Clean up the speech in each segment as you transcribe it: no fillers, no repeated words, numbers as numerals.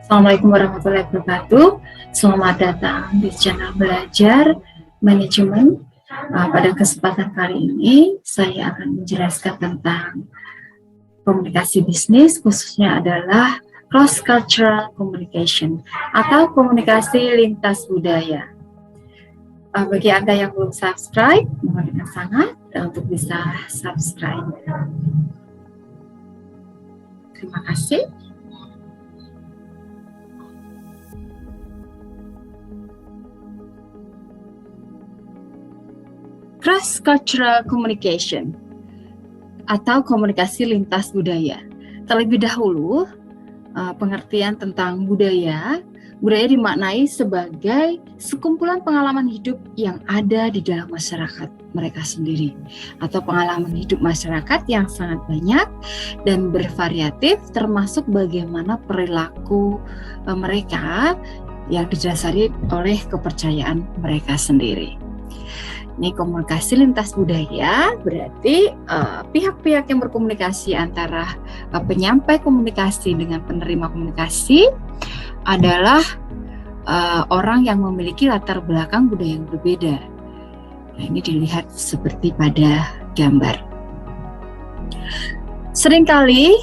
Assalamualaikum warahmatullahi wabarakatuh. Selamat datang di channel Belajar Manajemen. Pada kesempatan kali ini, saya akan menjelaskan tentang komunikasi bisnis, khususnya adalah cross-cultural communication atau komunikasi lintas budaya. Bagi Anda yang belum subscribe, mohon dengan sangat untuk bisa subscribe. Terima kasih. Cross-cultural communication atau komunikasi lintas budaya. Terlebih dahulu, pengertian tentang budaya dimaknai sebagai sekumpulan pengalaman hidup yang ada di dalam masyarakat mereka sendiri, atau pengalaman hidup masyarakat yang sangat banyak dan bervariatif, termasuk bagaimana perilaku mereka yang didasari oleh kepercayaan mereka sendiri. Ini komunikasi lintas budaya berarti pihak-pihak yang berkomunikasi antara penyampai komunikasi dengan penerima komunikasi adalah orang yang memiliki latar belakang budaya yang berbeda. Nah, ini dilihat seperti pada gambar. Seringkali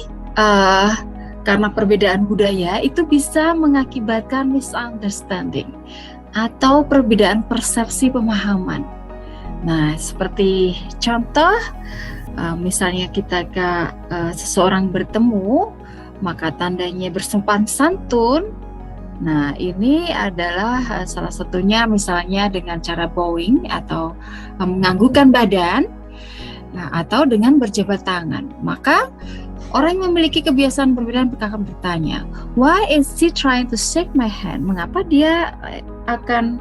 karena perbedaan budaya itu bisa mengakibatkan misunderstanding atau perbedaan persepsi pemahaman. Nah, seperti contoh, misalnya ketika seseorang bertemu, maka tandanya bersopan santun. Nah, ini adalah salah satunya misalnya dengan cara bowing atau menganggukkan badan, atau dengan berjabat tangan. Maka orang yang memiliki kebiasaan berbeda akan bertanya, why is he trying to shake my hand? Mengapa dia akan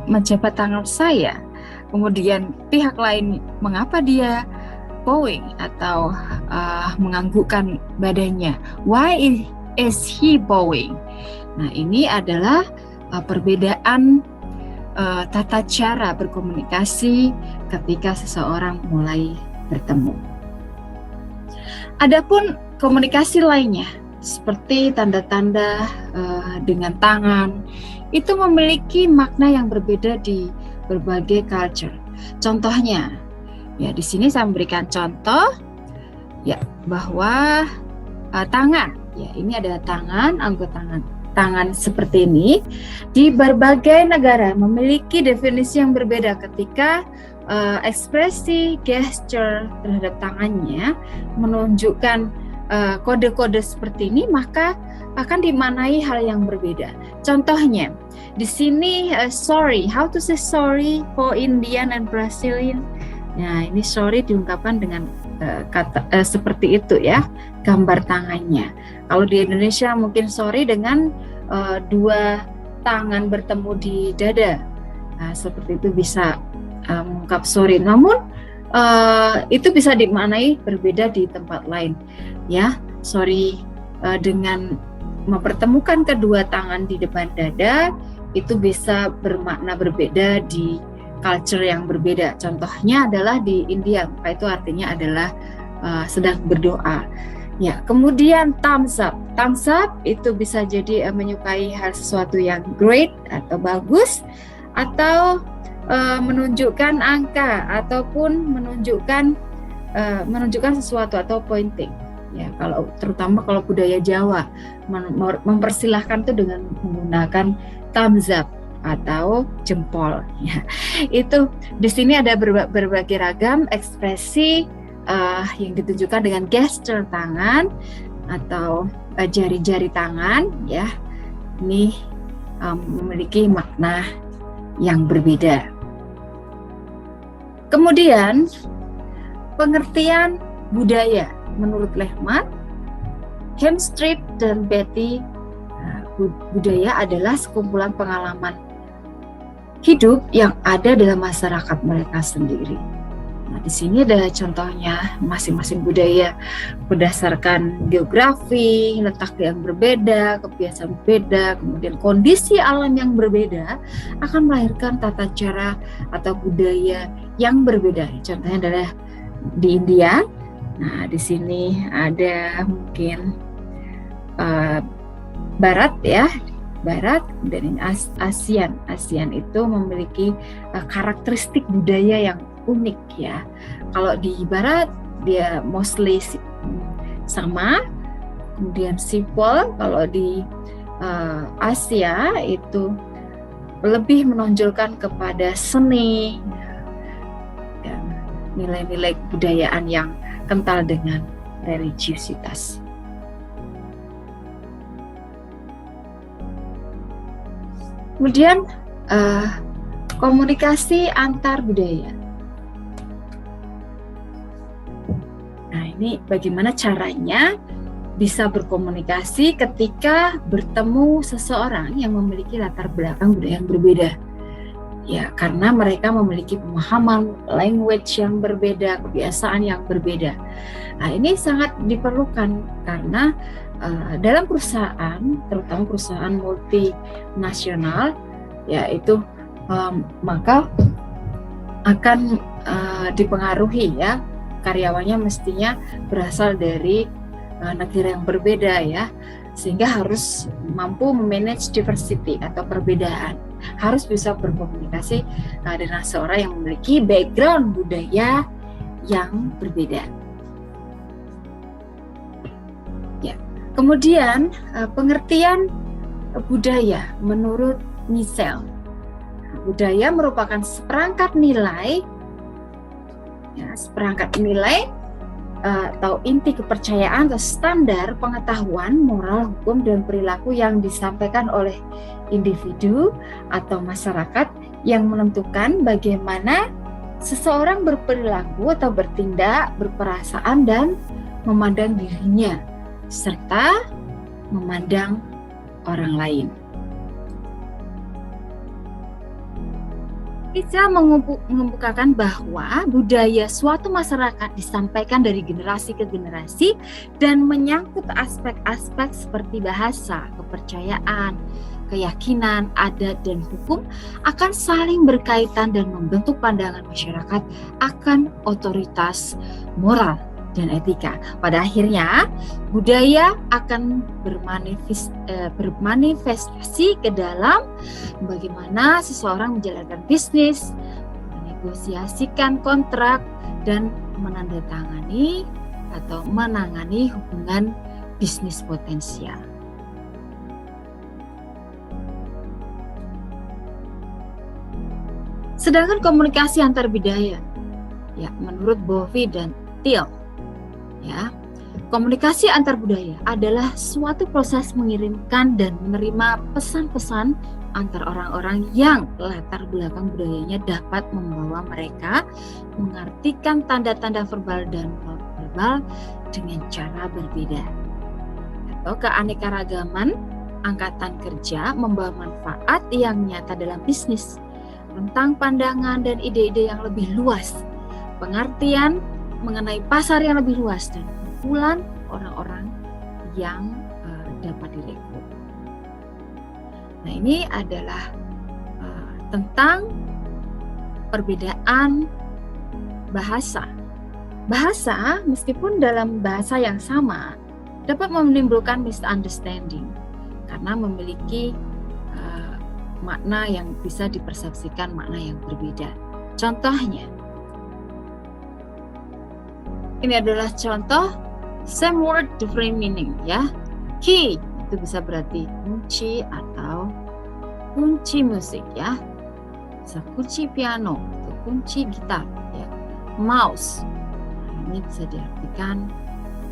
menjabat tangan saya? Kemudian pihak lain, mengapa dia bowing atau menganggukkan badannya? Why is he bowing? Nah, ini adalah perbedaan tata cara berkomunikasi ketika seseorang mulai bertemu. Adapun komunikasi lainnya, seperti tanda-tanda dengan tangan, itu memiliki makna yang berbeda di berbagai culture. Contohnya, ya di sini saya memberikan contoh, ya bahwa tangan, ya ini ada tangan, anggota tangan seperti ini di berbagai negara memiliki definisi yang berbeda ketika ekspresi gesture terhadap tangannya menunjukkan kode-kode seperti ini, maka akan dimaknai hal yang berbeda. Contohnya, di sini sorry, how to say sorry for Indian and Brazilian. Nah, ini sorry diungkapkan dengan kata seperti itu ya, gambar tangannya. Kalau di Indonesia mungkin sorry dengan dua tangan bertemu di dada. Nah, seperti itu bisa mengungkap sorry. Namun itu bisa dimaknai berbeda di tempat lain. Ya, sorry dengan mempertemukan kedua tangan di depan dada itu bisa bermakna berbeda di culture yang berbeda. Contohnya adalah di India, maka itu artinya adalah sedang berdoa. Ya, kemudian thumbs up. Thumbs up itu bisa jadi menyukai hal sesuatu yang great atau bagus, atau menunjukkan angka ataupun menunjukkan sesuatu atau pointing. Ya, terutama kalau budaya Jawa mempersilahkan itu dengan menggunakan thumbs up atau jempol. Ya, itu di sini ada berbagai ragam ekspresi yang ditunjukkan dengan gesture tangan atau jari-jari tangan. Ya, ini memiliki makna yang berbeda. Kemudian pengertian budaya menurut Lehman, Hemstreet dan Betty, budaya adalah sekumpulan pengalaman hidup yang ada dalam masyarakat mereka sendiri. Nah, di sini ada contohnya masing-masing budaya berdasarkan geografi, letak yang berbeda, kebiasaan berbeda, kemudian kondisi alam yang berbeda akan melahirkan tata cara atau budaya yang berbeda. Contohnya adalah di India. Nah, di sini ada mungkin Barat ya, Barat, dan ini ASEAN. ASEAN itu memiliki karakteristik budaya yang unik ya. Kalau di Barat dia mostly sama, kemudian simple. Kalau di Asia itu lebih menonjolkan kepada seni dan nilai-nilai kebudayaan yang kental dengan religiusitas. Kemudian komunikasi antar budaya. Nah, ini bagaimana caranya bisa berkomunikasi ketika bertemu seseorang yang memiliki latar belakang budaya yang berbeda. Ya, karena mereka memiliki pemahaman language yang berbeda, kebiasaan yang berbeda. Nah, ini sangat diperlukan karena dalam perusahaan, terutama perusahaan multinasional, yaitu maka akan dipengaruhi ya, karyawannya mestinya berasal dari negara yang berbeda ya, sehingga harus mampu memanage diversity atau perbedaan, harus bisa berkomunikasi dengan seorang yang memiliki background budaya yang berbeda. Ya, kemudian pengertian budaya menurut Michel. Budaya merupakan seperangkat nilai, ya, atau inti kepercayaan atau standar pengetahuan, moral, hukum, dan perilaku yang disampaikan oleh individu atau masyarakat yang menentukan bagaimana seseorang berperilaku atau bertindak, berperasaan, dan memandang dirinya, serta memandang orang lain. Michel mengemukakan bahwa budaya suatu masyarakat disampaikan dari generasi ke generasi dan menyangkut aspek-aspek seperti bahasa, kepercayaan, keyakinan, adat, dan hukum akan saling berkaitan dan membentuk pandangan masyarakat akan otoritas moral dan etika. Pada akhirnya, budaya akan bermanifestasi ke dalam bagaimana seseorang menjalankan bisnis, menegosiasikan kontrak, dan menandatangani atau menangani hubungan bisnis potensial. Sedangkan komunikasi antar budaya, ya, menurut Bovey dan Thiel, ya, komunikasi antar budaya adalah suatu proses mengirimkan dan menerima pesan-pesan antar orang-orang yang latar belakang budayanya dapat membawa mereka mengartikan tanda-tanda verbal dan non-verbal dengan cara berbeda. Atau keanekaragaman angkatan kerja membawa manfaat yang nyata dalam bisnis, tentang pandangan dan ide-ide yang lebih luas, pengertian mengenai pasar yang lebih luas, dan kumpulan orang-orang yang dapat direkrut. Nah, ini adalah tentang perbedaan bahasa. Bahasa, meskipun dalam bahasa yang sama, dapat menimbulkan misunderstanding karena memiliki makna yang bisa dipersepsikan makna yang berbeda. Contohnya, ini adalah contoh same word different meaning ya. Key itu bisa berarti kunci atau kunci musik ya. Bisa kunci piano atau kunci gitar ya. Mouse, ini bisa diartikan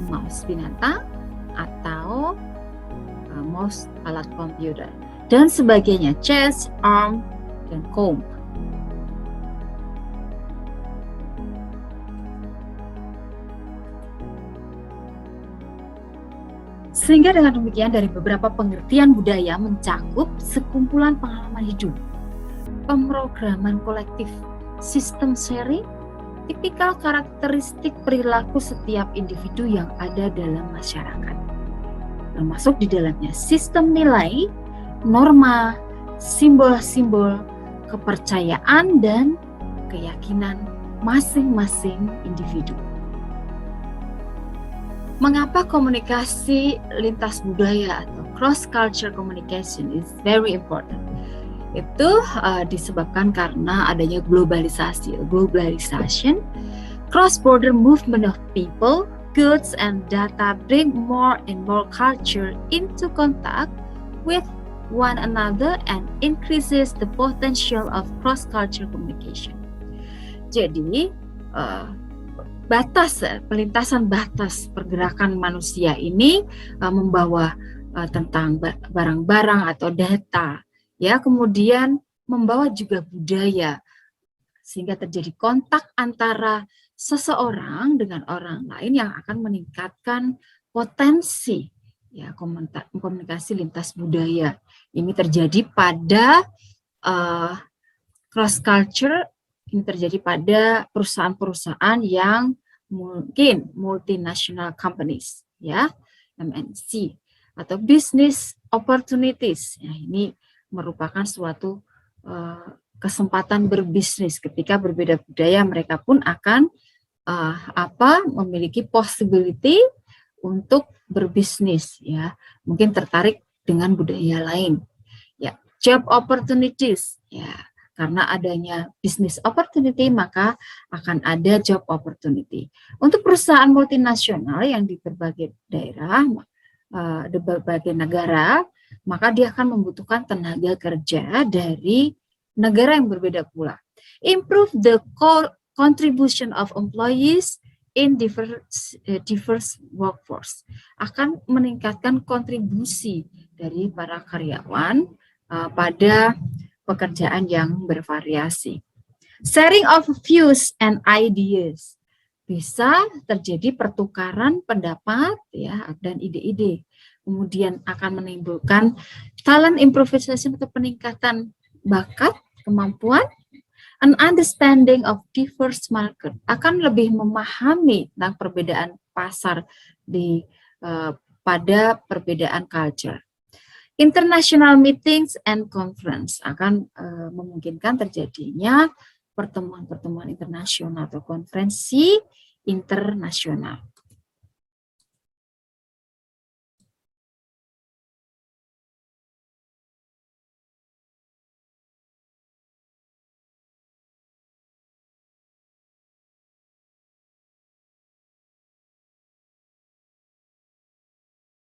mouse binatang atau mouse alat komputer dan sebagainya. Chest, arm, dan comb. Sehingga dengan demikian dari beberapa pengertian budaya mencakup sekumpulan pengalaman hidup, pemrograman kolektif, sistem sharing, tipikal karakteristik perilaku setiap individu yang ada dalam masyarakat. Termasuk di dalamnya sistem nilai, norma, simbol-simbol, kepercayaan, dan keyakinan masing-masing individu. Mengapa komunikasi lintas budaya atau cross culture communication is very important? Itu disebabkan karena adanya globalisasi. Globalization, cross-border movement of people, goods, and data bring more and more culture into contact with one another and increases the potential of cross-culture communication. Jadi, pelintasan batas pergerakan manusia ini membawa tentang barang-barang atau data, ya, kemudian membawa juga budaya, sehingga terjadi kontak antara seseorang dengan orang lain yang akan meningkatkan potensi, ya, komunikasi lintas budaya. Ini terjadi pada cross culture. Ini terjadi pada perusahaan-perusahaan yang mungkin multinational companies, ya, MNC, atau business opportunities. Ya, ini merupakan suatu kesempatan berbisnis. Ketika berbeda budaya, mereka pun akan memiliki possibility untuk berbisnis, ya, mungkin tertarik dengan budaya lain. Ya, job opportunities, ya. Karena adanya business opportunity, maka akan ada job opportunity. Untuk perusahaan multinasional yang di berbagai daerah, di berbagai negara, maka dia akan membutuhkan tenaga kerja dari negara yang berbeda pula. Improve the contribution of employees in diverse workforce. Akan meningkatkan kontribusi dari para karyawan pada pekerjaan yang bervariasi. Sharing of views and ideas. Bisa terjadi pertukaran pendapat, ya, dan ide-ide. Kemudian akan menimbulkan talent improvisation atau peningkatan bakat, kemampuan, an understanding of diverse market. Akan lebih memahami tentang perbedaan pasar pada perbedaan culture. International meetings and conference akan memungkinkan terjadinya pertemuan-pertemuan internasional atau konferensi internasional.